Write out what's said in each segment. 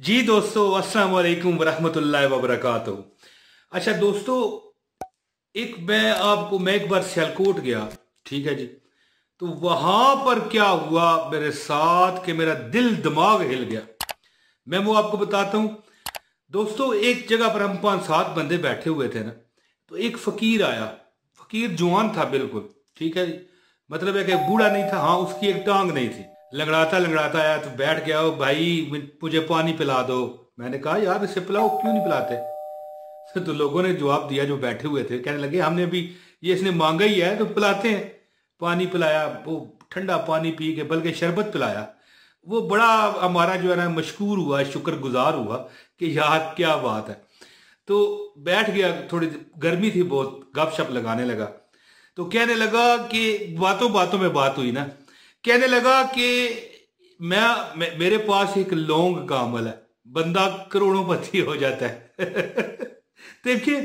जी दोस्तों, अस्सलाम वालेकुम वरहमतुल्लाहि वबरकातुहू। अच्छा दोस्तों, मैं एक बार सियालकोट गया। ठीक है जी। तो वहां पर क्या हुआ मेरे साथ कि मेरा दिल दिमाग हिल गया। मैं वो आपको बताता हूं। दोस्तों, एक जगह पर हम 5-7 बंदे बैठे हुए थे ना। तो एक फकीर आया। फकीर जवान था बिल्कुल। ठीक है जी। मतलब है कि बूढ़ा नहीं था, हाँ उसकी एक टांग नहीं थी। लंगड़ाता लंगड़ाता आया तो बैठ गया। "ओ भाई, मुझे पानी पिला दो।" मैंने कहा यार इसे पिलाओ, क्यों नहीं पिलाते? तो लोगों ने जवाब दिया जो बैठे हुए थे, कहने लगे हमने भी ये इसने मांगा ही है तो पिलाते हैं। पानी पिलाया, वो ठंडा पानी पी के, बल्कि शरबत पिलाया। वो बड़ा हमारा जो है ना मशकूर हुआ, शुक्रगुजार हुआ कि यार क्या बात है। तो बैठ गया, थोड़ी गर्मी थी बहुत, गपशप लगाने लगा। तो कहने लगा कि बातों बातों में बात हुई ना। कहने लगा कि मेरे पास एक लौंग का अमल है, बंदा करोड़ोंपति हो जाता है। देखिए,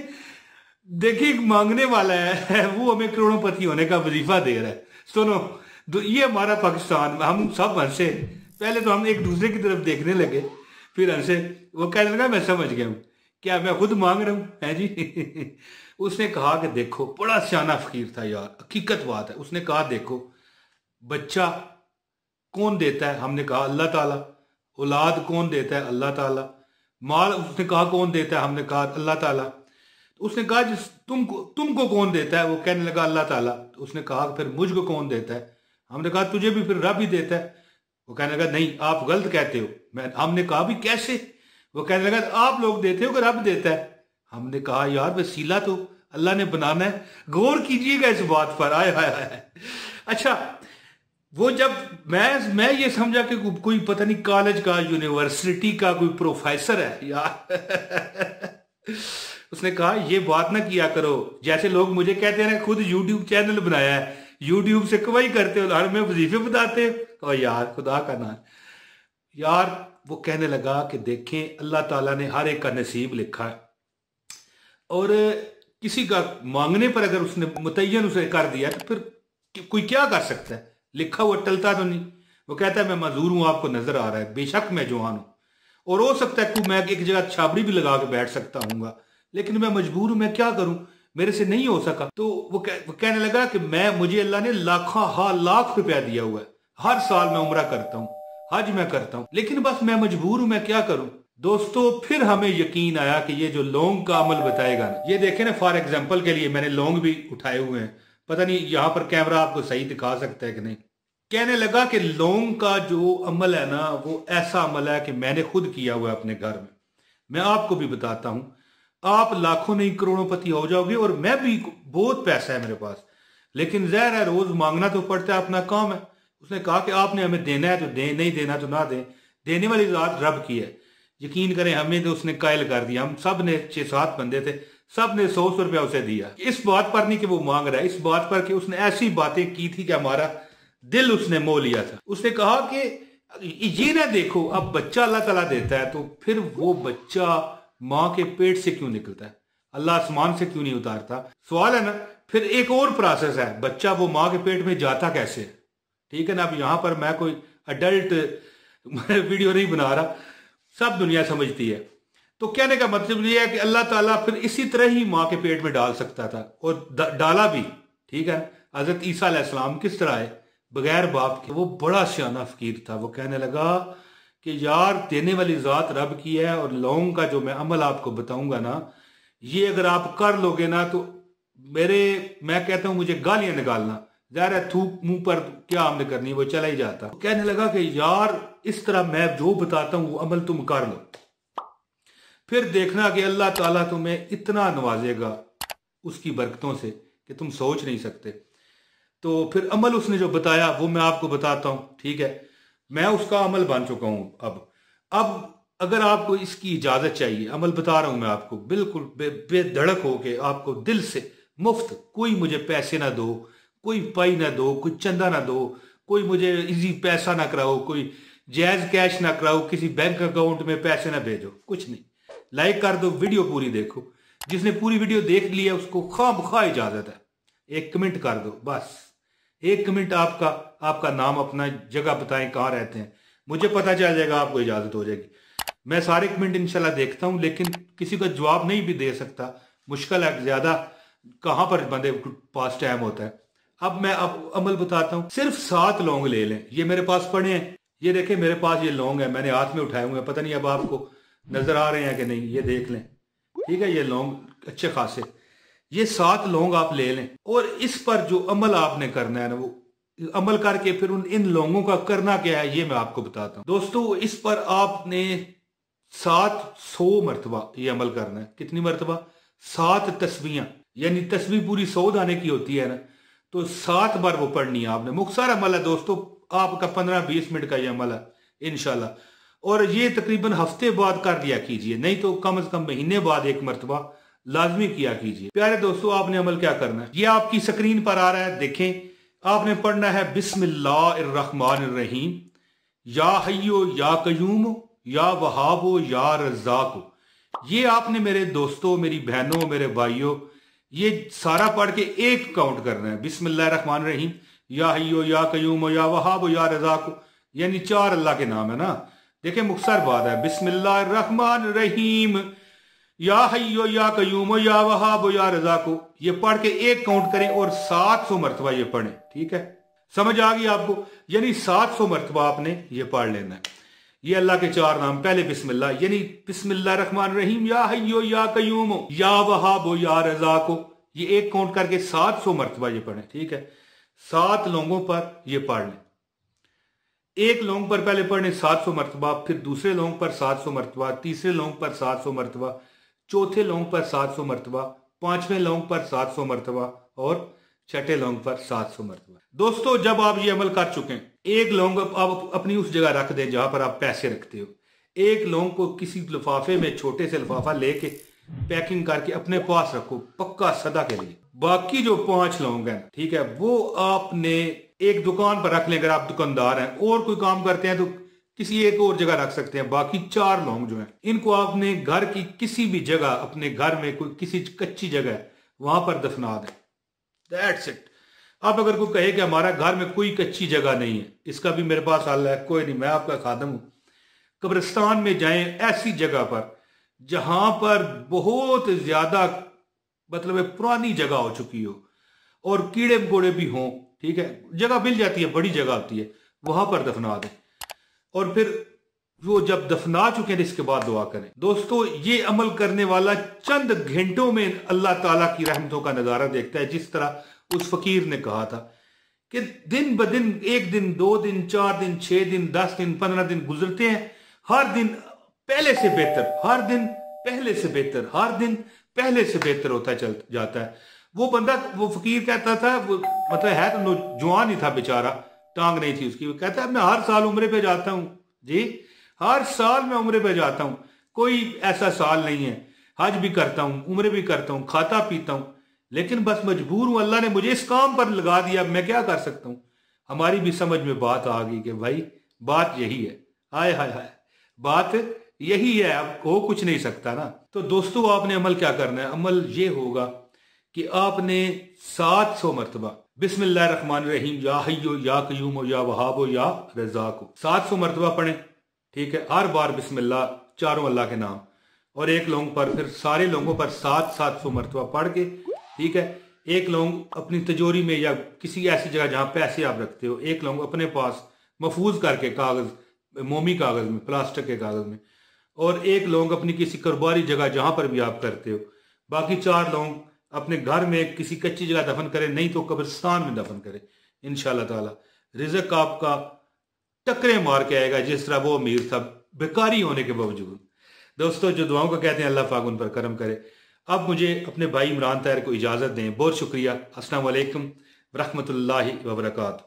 देखिए एक मांगने वाला है, वो हमें करोड़ोंपति होने का वजीफा दे रहा है। सुनो, तो ये हमारा पाकिस्तान, हम सब हंसे। पहले तो हम एक दूसरे की तरफ देखने लगे, फिर हंसे। वो कहने लगा मैं समझ गया हूं, क्या मैं खुद मांग रहा हूं है जी। उसने कहा कि देखो, बड़ा सियाना फकीर था यार, हकीकत बात है। उसने कहा देखो, बच्चा कौन देता है? हमने कहा अल्लाह ताला। औलाद कौन देता है? अल्लाह ताला। माल उसने कहा कौन देता है? हमने कहा अल्लाह ताला। तो उसने कहा जिस तुमको कौन देता है? वो कहने लगा अल्लाह ताला। तो उसने कहा फिर मुझको कौन देता है? हमने कहा तुझे भी फिर रब ही देता है। वो कहने लगा नहीं, आप गलत कहते हो। हमने कहा भी कैसे? वो कहने लगा आप लोग देते हो कि रब देता है? हमने कहा यार वसीला तो अल्लाह ने बनाना है। गौर कीजिएगा इस बात पर। आए हाय हाय। अच्छा, वो जब मैं ये समझा कि कोई पता नहीं कॉलेज का, यूनिवर्सिटी का कोई प्रोफेसर है यार। उसने कहा ये बात ना किया करो, जैसे लोग मुझे कहते हैं ना खुद यूट्यूब चैनल बनाया है, यूट्यूब से कमाई करते हो और हमें वजीफे बताते हो। तो यार खुदा का नाम यार। वो कहने लगा कि देखें, अल्लाह ताला ने हर एक का नसीब लिखा है, और किसी का मांगने पर अगर उसने मुतय्यन उसे कर दिया तो फिर कोई क्या कर सकता है? लिखा हुआ टलता तो नहीं। वो कहता है मैं मजदूर हूं, आपको नजर आ रहा है, बेशक मैं जवान हूं, और हो सकता है कि मैं एक जगह छाबड़ी भी लगा के बैठ सकता हूँ, लेकिन मैं मजबूर हूं, मैं क्या करूं, मेरे से नहीं हो सका। तो वो कहने लगा कि मुझे अल्लाह ने लाख रुपया दिया हुआ है, हर साल मैं उम्रा करता हूँ, हज मैं करता हूँ, लेकिन बस मैं मजबूर हूं, मैं क्या करूं। दोस्तों, फिर हमें यकीन आया कि ये जो लौंग का अमल बताएगा ना, ये देखे ना, फॉर एग्जाम्पल के लिए मैंने लौंग भी उठाए हुए हैं। पता नहीं यहां पर कैमरा आपको सही दिखा सकता है कि नहीं। कहने लगा कि लौंग का जो अमल है ना, वो ऐसा अमल है कि मैंने खुद किया हुआ है अपने घर में। मैं आपको भी बताता हूं, आप लाखों नहीं करोड़ोंपति हो जाओगे, और मैं भी, बहुत पैसा है मेरे पास, लेकिन जहर है रोज मांगना तो पड़ता है, अपना काम है। उसने कहा कि आपने हमें देना है तो दें, नहीं देना तो ना दें, देने वाली जात रब की है। यकीन करें, हमें तो उसने कायल कर दिया। हम सब ने 6-7 बंदे थे, सब ने 100 रुपया उसे दिया। इस बात पर नहीं कि वो मांग रहा है, इस बात पर कि उसने ऐसी बातें की थी कि हमारा दिल उसने मोह लिया था। उसने कहा कि ये ना देखो, अब बच्चा अल्लाह ताला देता है, तो फिर वो बच्चा माँ के पेट से क्यों निकलता है? अल्लाह आसमान से क्यों नहीं उतारता? सवाल है ना। फिर एक और प्रोसेस है, बच्चा वो माँ के पेट में जाता कैसे है? ठीक है ना। अब यहां पर मैं कोई अडल्ट वीडियो नहीं बना रहा, सब दुनिया समझती है। तो कहने का मतलब ये है कि अल्लाह ताला फिर इसी तरह ही माँ के पेट में डाल सकता था, और डाला भी। ठीक है। हजरत ईसा अलैहिस्सलाम किस तरह आए? बगैर बाप के। वो बड़ा सियाना फकीर था। वो कहने लगा कि यार देने वाली जात रब की है, और लौंग का जो मैं अमल आपको बताऊंगा ना, ये अगर आप कर लोगे ना तो मैं कहता हूं मुझे गालियां निकालना, जाहिर है थूक मुंह पर क्या हमने करनी, वो चला ही जाता। तो कहने लगा कि यार इस तरह मैं जो बताता हूं वो अमल तुम कर लो, फिर देखना कि अल्लाह ताला तुम्हें इतना नवाजेगा उसकी बरकतों से कि तुम सोच नहीं सकते। तो फिर अमल उसने जो बताया वो मैं आपको बताता हूं। ठीक है। मैं उसका अमल बन चुका हूं। अब अगर आपको इसकी इजाजत चाहिए, अमल बता रहा हूं मैं आपको, बिल्कुल बेधड़क हो के, आपको दिल से, मुफ्त, कोई मुझे पैसे ना दो, कोई पाई ना दो, कोई चंदा ना दो, कोई मुझे इजी पैसा ना कराओ, कोई जैज कैश ना कराओ, किसी बैंक अकाउंट में पैसे ना भेजो, कुछ नहीं। लाइक कर दो, वीडियो पूरी देखो। जिसने पूरी वीडियो देख ली है उसको खामखा इजाजत है, एक कमेंट कर दो बस। एक कमेंट, आपका आपका नाम, अपना जगह बताएं, कहाँ रहते हैं, मुझे पता चल जाएगा, आपको इजाजत हो जाएगी। मैं सारे कमेंट इंशाल्लाह देखता हूं, लेकिन किसी का जवाब नहीं भी दे सकता, मुश्किल है ज्यादा, कहां पर बंदे पास टाइम होता है। अब मैं अब अमल बताता हूं। सिर्फ 7 लौंग ले लें, ये मेरे पास पड़े हैं, ये देखें मेरे पास ये लौंग है, मैंने हाथ में उठाए हुए हैं, पता नहीं अब आपको नजर आ रहे हैं कि नहीं, ये देख लें, ठीक है, ये लौंग अच्छे खासे, ये 7 लौंग आप ले लें। और इस पर जो अमल आपने करना है ना, वो अमल करके फिर इन लौंगों का करना क्या है ये मैं आपको बताता हूं। दोस्तों इस पर आपने 700 मरतबा ये अमल करना है। कितनी मरतबा? 7 तस्बीहां, यानी तस्बीह पूरी 100 दाने की होती है ना, तो 7 बार वो पढ़नी है आपने। मुख्तसर अमल है दोस्तों, आपका 15-20 मिनट का ये अमल है इंशाल्लाह। और ये तकरीबन हफ्ते बाद कर दिया कीजिए, नहीं तो कम से कम महीने बाद एक मरतबा लाजमी किया कीजिए। प्यारे दोस्तों आपने अमल क्या करना है, ये आपकी स्क्रीन पर आ रहा है, देखें। आपने पढ़ना है बिस्मिल्लाहिर्रहमानिर्रहीम, या हय्यो या कयूम या वहाबो या रज़्ज़ाक़ो। ये आपने मेरे दोस्तों, मेरी बहनों, मेरे भाइयों, ये सारा पढ़ के एक काउंट करना है। बिस्मिल्लाहिर्रहमानिर्रहीम, या हय्यो या कयूम या वहाबो या रज़्ज़ाक़ो, यानी 4 अल्लाह के नाम है ना। देखिए मुख्तसर बात है, बिस्मिल्लाहिर्रहमानिर्रहीम, या हय्यो या कयूम या वहाब या रज़्ज़ाक़ो, ये पढ़ के एक काउंट करें और 700 मरतबा ये पढ़ें। ठीक है, समझ आ गई आपको? यानी 700 मरतबा आपने ये पढ़ लेना है। ये अल्लाह के 4 नाम, पहले बिस्मिल्लाह, यानी बिस्मिल्लाहिर्रहमानिर्रहीम, या हय्यो या कयूम या वहाब या रज़्ज़ाक़ो, ये एक काउंट करके 700 मरतबा ये पढ़ें। ठीक है, 7 लोगों पर ये पढ़ लें। एक लौंग पर पहले पढ़ने 700 मरतबा, फिर दूसरे लौंग पर 700 मरतबा, तीसरे लौंग पर 700 मरतबा, चौथे लौंग पर 700 मरतबा, 5वें लौंग पर 700 मरतबा और 6ठे लौंग पर 700 मरतबा। दोस्तों जब आप ये अमल कर चुके हैं, एक लौंग आप अपनी उस जगह रख दें जहां पर आप पैसे रखते हो। एक लौंग को किसी लिफाफे में, छोटे से लिफाफा लेके पैकिंग करके अपने पास रखो, पक्का सदा के लिए। बाकी जो 5 लौंग हैं, ठीक है, वो आपने एक दुकान पर रख लें। अगर आप दुकानदार हैं और कोई काम करते हैं तो किसी एक और जगह रख सकते हैं। बाकी 4 लौंग जो हैं, इनको आपने घर की किसी भी जगह, अपने घर में कोई किसी कच्ची जगह है वहां पर दफना दें। That's it. अब अगर कोई कहे कि हमारा घर में कोई कच्ची जगह नहीं है, इसका भी मेरे पास हल है। कोई नहीं, मैं आपका खादम हूं। कब्रिस्तान में जाएं, ऐसी जगह पर जहां पर बहुत ज्यादा मतलब पुरानी जगह हो चुकी हो और कीड़े मकोड़े भी हों, ठीक है, जगह मिल जाती है, बड़ी जगह होती है, वहां पर दफना दें। और फिर वो जब दफना चुके हैं इसके बाद दुआ करें। दोस्तों ये अमल करने वाला चंद घंटों में अल्लाह ताला की रहमतों का नजारा देखता है। जिस तरह उस फकीर ने कहा था कि दिन ब दिन, 1 दिन, 2 दिन, 4 दिन, 6 दिन, 10 दिन, 15 दिन गुजरते हैं, हर दिन पहले से बेहतर, हर दिन पहले से बेहतर, हर दिन पहले से बेहतर होता चल जाता है। वो बंदा, वो फकीर कहता था, वो मतलब है तो जवान ही था बेचारा, टांग नहीं थी उसकी। वो कहता है मैं हर साल उम्रे पे जाता हूं जी, हर साल मैं उम्रे पे जाता हूं, कोई ऐसा साल नहीं है, हज भी करता हूं, उम्रे भी करता हूं, खाता पीता हूं, लेकिन बस मजबूर हूं, अल्लाह ने मुझे इस काम पर लगा दिया, मैं क्या कर सकता हूं। हमारी भी समझ में बात आ गई कि भाई बात यही है। हाय हाय हाय, बात यही है, अब हो कुछ नहीं सकता ना। तो दोस्तों आपने अमल क्या करना है? अमल ये होगा कि आपने 700 मरतबा बिस्मिल्लाहिर्रहमानिर्रहीम, या हय्यो या कयूम या वहाबो या रज़्ज़ाक़ो 700 मरतबा पढ़ें। ठीक है, हर बार बिस्मिल्लाह, चारों अल्लाह के नाम, और एक लौंग पर फिर सारे लोगों पर 700 मरतबा पढ़ के, ठीक है, एक लौंग अपनी तिजोरी में या किसी ऐसी जगह जहां पैसे आप रखते हो, एक लौंग अपने पास महफूज करके कागज, मोमी कागज में, प्लास्टिक के कागज में, और एक लौंग अपनी किसी कारोबारी जगह जहां पर भी आप करते हो। बाकी 4 लौंग अपने घर में किसी कच्ची जगह दफन करें, नहीं तो कब्रिस्तान में दफन करें। इंशाल्लाह ताला रिज़्क आपका टकरे मार के आएगा, जिस तरह वो अमीर था बेकारी होने के बावजूद। दोस्तों जो दुआओं को कहते हैं, अल्लाह पाक उन पर करम करे। अब मुझे अपने भाई इमरान ताहिर को इजाजत दें। बहुत शुक्रिया। अस्सलाम वालेकुम रहमतुल्लाहि व बरकातहू।